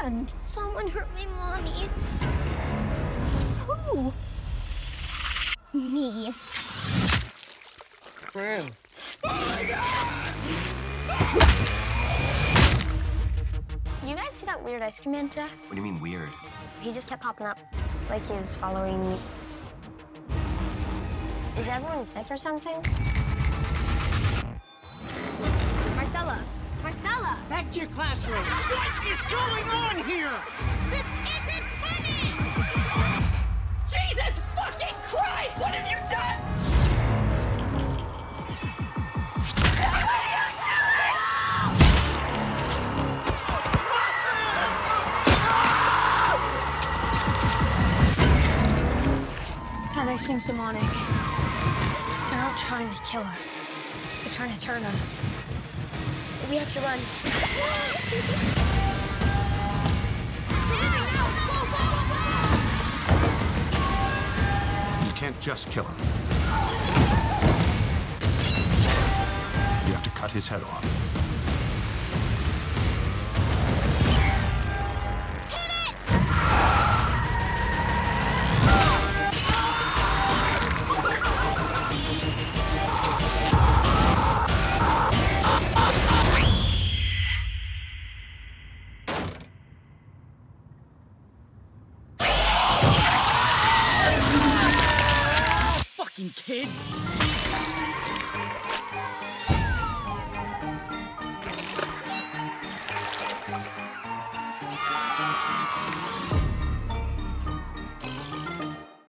happened? Someone hurt my mommy. Who? Me. Fran. You guys see that weird ice cream man today? What do you mean weird? He just kept popping up, like he was following me. Is everyone sick or something? Marcella! Marcella! Back to your classroom. What is going on here? This isn't funny! Jesus fucking Christ! What have you done? That ice cream's demonic. They're not trying to kill us. They're trying to turn us. We have to run. You can't just kill him. You have to cut his head off. Fucking kids!